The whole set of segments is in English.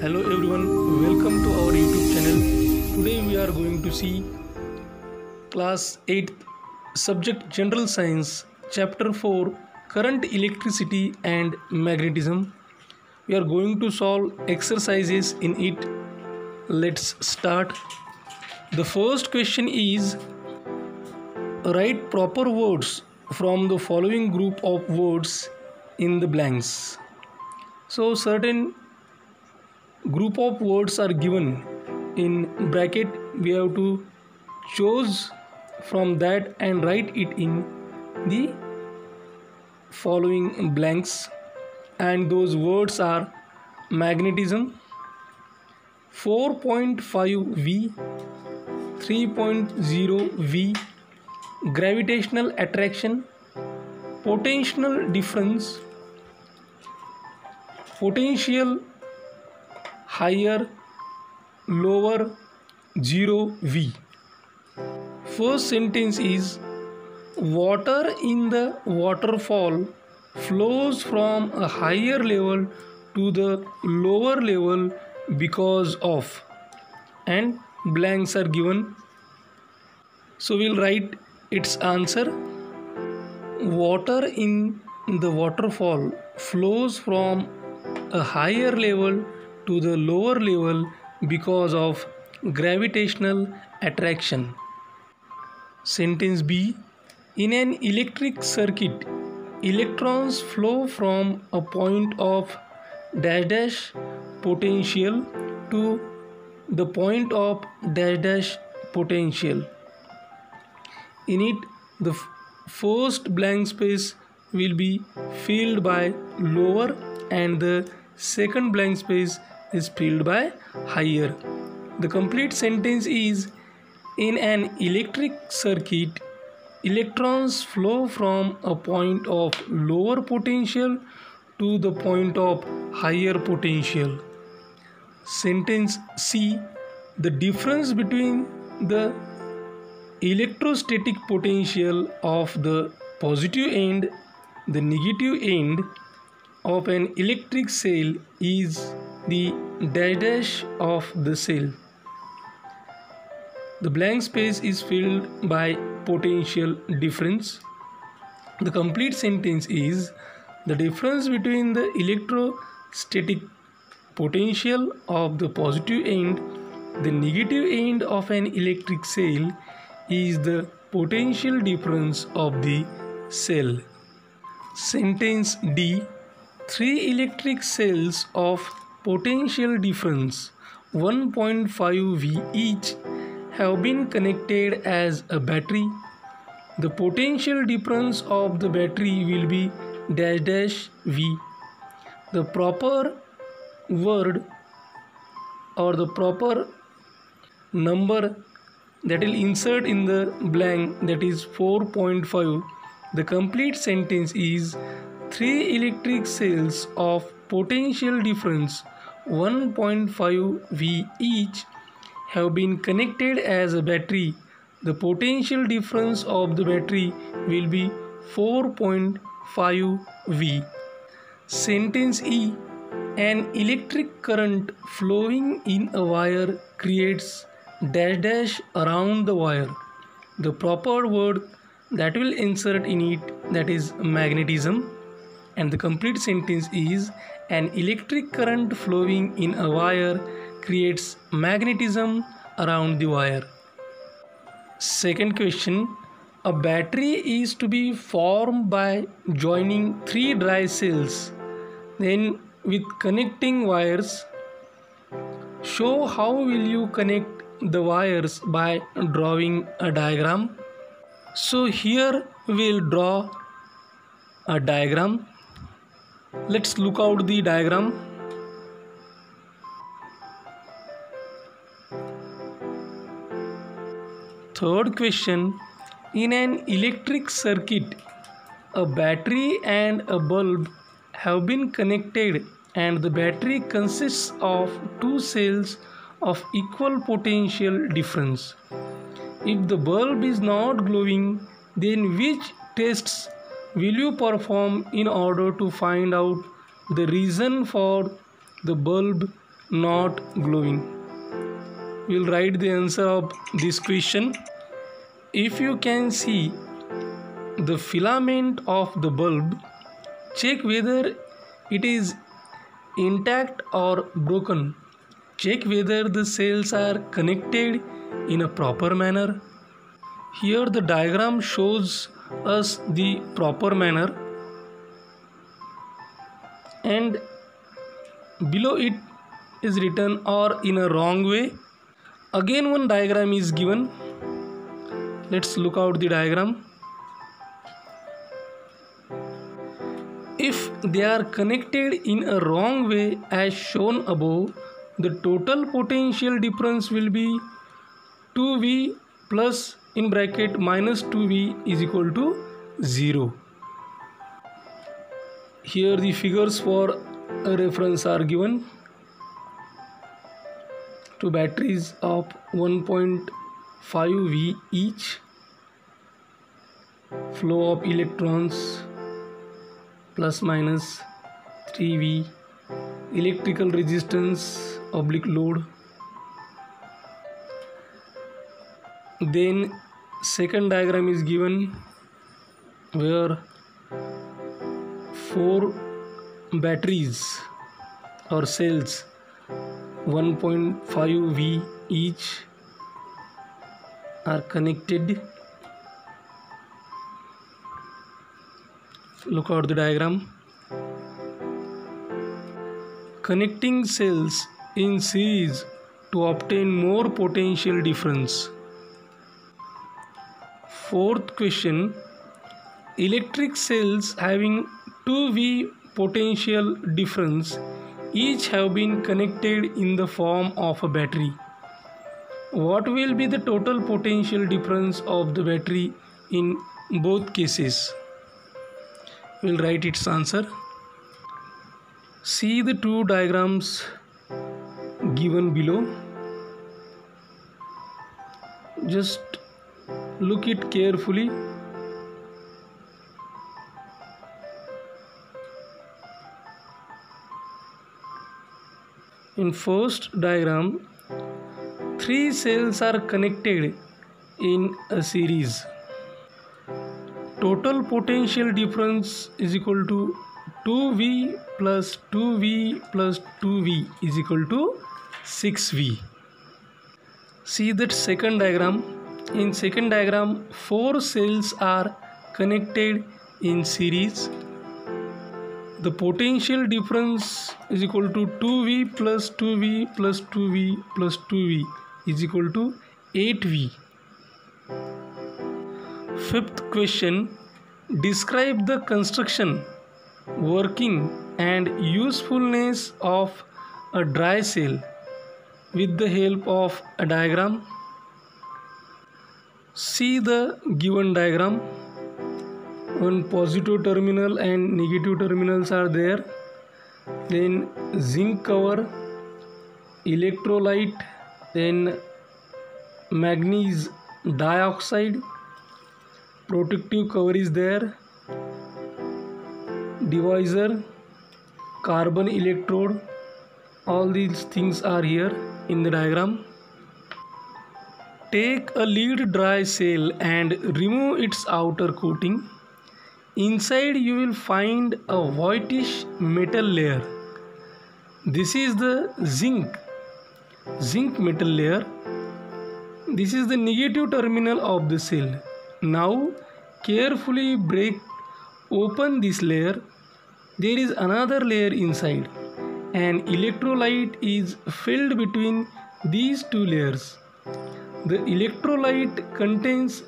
Hello everyone, welcome to our YouTube channel. Today we are going to see class 8th subject General Science chapter 4 Current, Electricity and Magnetism. We are going to solve exercises in it. Let's start. The first question is, write proper words from the following group of words in the blanks. So certain group of words are given in bracket. We have to choose from that and write it in the following blanks, and those words are magnetism, 4.5 V, 3.0 V, gravitational attraction, potential difference, potential higher, lower, 0 V. First sentence is, water in the waterfall flows from a higher level to the lower level because of, and blanks are given. So we'll write its answer. Water in the waterfall flows from a higher level to the lower level because of gravitational attraction. Sentence B. In an electric circuit, electrons flow from a point of dash dash potential to the point of dash dash potential. In it, the first blank space will be filled by lower and the second blank space is filled by higher. The complete sentence is, in an electric circuit, electrons flow from a point of lower potential to the point of higher potential. Sentence C. The difference between the electrostatic potential of the positive and the negative end of an electric cell is the dash dash of the cell. The blank space is filled by potential difference. The complete sentence is, the difference between the electrostatic potential of the positive and the negative end of an electric cell is the potential difference of the cell. Sentence D. Three electric cells of potential difference 1.5 V each have been connected as a battery. The potential difference of the battery will be dash dash V. The proper word or the proper number that will insert in the blank, that is 4.5. The complete sentence is, three electric cells of potential difference 1.5 V each have been connected as a battery. The potential difference of the battery will be 4.5 V. Sentence E. An electric current flowing in a wire creates dash dash around the wire. The proper word that will insert in it, that is magnetism, and the complete sentence is, an electric current flowing in a wire creates magnetism around the wire. Second question. A battery is to be formed by joining three dry cells, then with connecting wires. Show how will you connect the wires by drawing a diagram. So here we will draw a diagram. Let's look out the diagram. Third question. In an electric circuit, a battery and a bulb have been connected, and the battery consists of two cells of equal potential difference. If the bulb is not glowing, then which tests will you perform in order to find out the reason for the bulb not glowing? We'll write the answer of this question. If you can see the filament of the bulb, check whether it is intact or broken. Check whether the cells are connected in a proper manner. Here the diagram shows us the proper manner, and below it is written or in a wrong way. Again one diagram is given. Let's look out the diagram. If they are connected in a wrong way as shown above, the total potential difference will be 2V plus in bracket minus 2V is equal to 0. Here the figures for a reference are given. Two batteries of 1.5V each, flow of electrons plus minus 3V, electrical resistance oblique load. Then second diagram is given where 4 batteries or cells 1.5V each are connected. Look at the diagram. Connecting cells in series to obtain more potential difference. Fourth question. Electric cells having 2V potential difference each have been connected in the form of a battery. What will be the total potential difference of the battery in both cases? We'll write its answer. See the two diagrams given below. Just look it carefully. In first diagram, 3 cells are connected in a series. Total potential difference is equal to 2V plus 2V plus 2V is equal to 6V. See that second diagram. In second diagram, 4 cells are connected in series. The potential difference is equal to 2V plus 2V plus 2V plus 2V is equal to 8V. Fifth question. Describe the construction, working and usefulness of a dry cell with the help of a diagram. See the given diagram. One positive terminal and negative terminals are there. Then zinc cover, electrolyte, then manganese dioxide, protective cover is there, divisor, carbon electrode. All these things are here in the diagram. Take a lead dry cell and remove its outer coating. Inside you will find a whitish metal layer. This is the zinc metal layer. This is the negative terminal of the cell. Now carefully break open this layer. There is another layer inside. An electrolyte is filled between these two layers. The electrolyte contains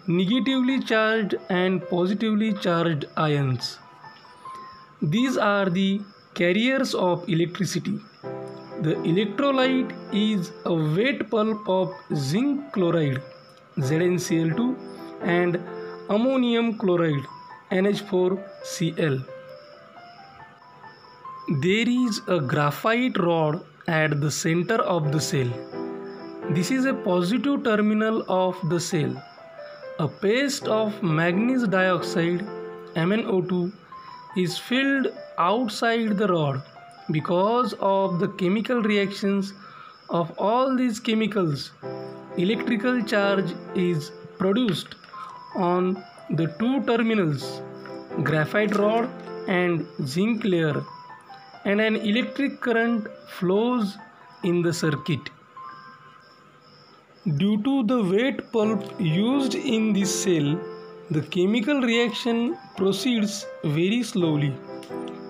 negatively charged and positively charged ions. These are the carriers of electricity. The electrolyte is a wet pulp of zinc chloride ZnCl2 and ammonium chloride NH4Cl. There is a graphite rod at the center of the cell. This is a positive terminal of the cell. A paste of manganese dioxide MnO2 is filled outside the rod Because of the chemical reactions of all these chemicals, electrical charge is produced on the two terminals, graphite rod and zinc layer, and an electric current flows in the circuit. Due to the wet pulp used in this cell, the chemical reaction proceeds very slowly.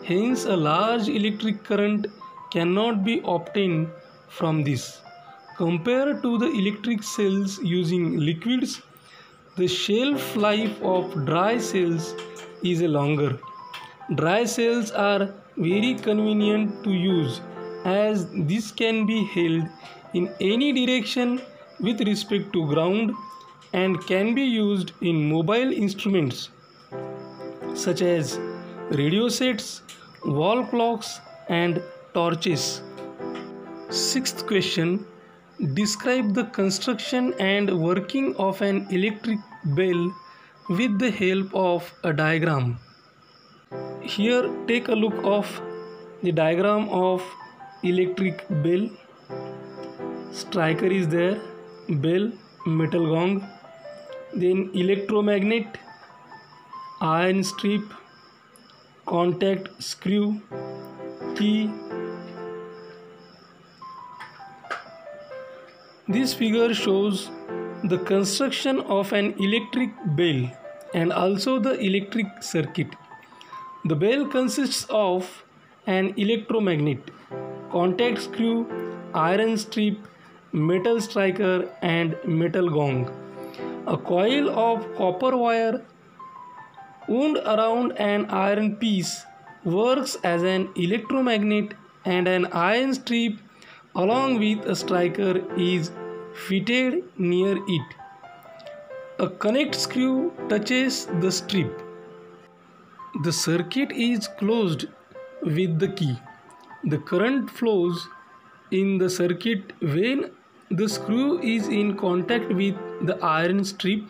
Hence, a large electric current cannot be obtained from this. Compared to the electric cells using liquids, the shelf life of dry cells is longer. Dry cells are very convenient to use, as this can be held in any direction with respect to ground and can be used in mobile instruments such as radio sets, wall clocks and torches. Sixth question. Describe the construction and working of an electric bell with the help of a diagram. Here take a look of the diagram of electric bell. Striker is there, bell, metal gong, then electromagnet, iron strip, contact screw, key. This figure shows the construction of an electric bell and also the electric circuit. The bell consists of an electromagnet, contact screw, iron strip, metal striker and metal gong. A coil of copper wire wound around an iron piece works as an electromagnet, and an iron strip along with a striker is fitted near it. A connect screw touches the strip. The circuit is closed with the key. The current flows in the circuit when the screw is in contact with the iron strip.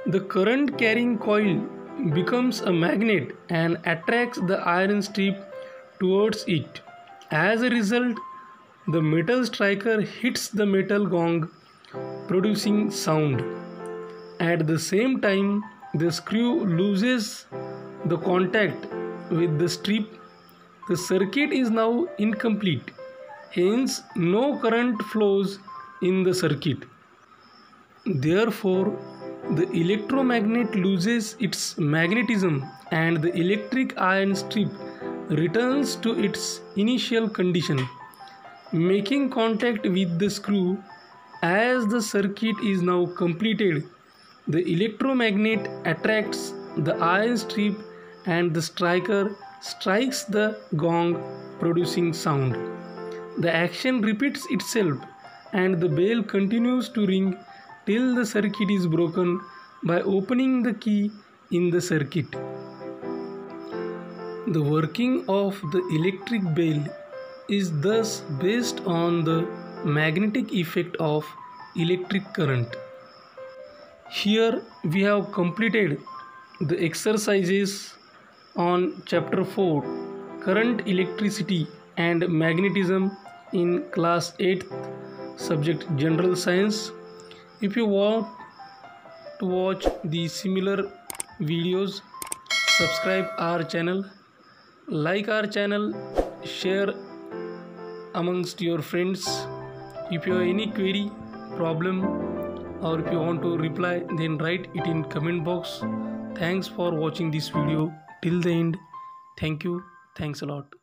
The current carrying coil becomes a magnet and attracts the iron strip towards it. As a result, the metal striker hits the metal gong, producing sound. At the same time, the screw loses the contact with the strip. The circuit is now incomplete. Hence, no current flows in the circuit. Therefore, the electromagnet loses its magnetism and the electric iron strip returns to its initial condition, making contact with the screw. As the circuit is now completed, the electromagnet attracts the iron strip and the striker strikes the gong, producing sound. The action repeats itself and the bell continues to ring till the circuit is broken by opening the key in the circuit. The working of the electric bell is thus based on the magnetic effect of electric current. Here we have completed the exercises on chapter 4, current, electricity and magnetism, in class 8th, subject general science. If you want to watch the similar videos, subscribe our channel, like our channel, share amongst your friends. If you have any query, problem, or if you want to reply, then write it in comment box. Thanks for watching this video till the end. Thank you. Thanks a lot.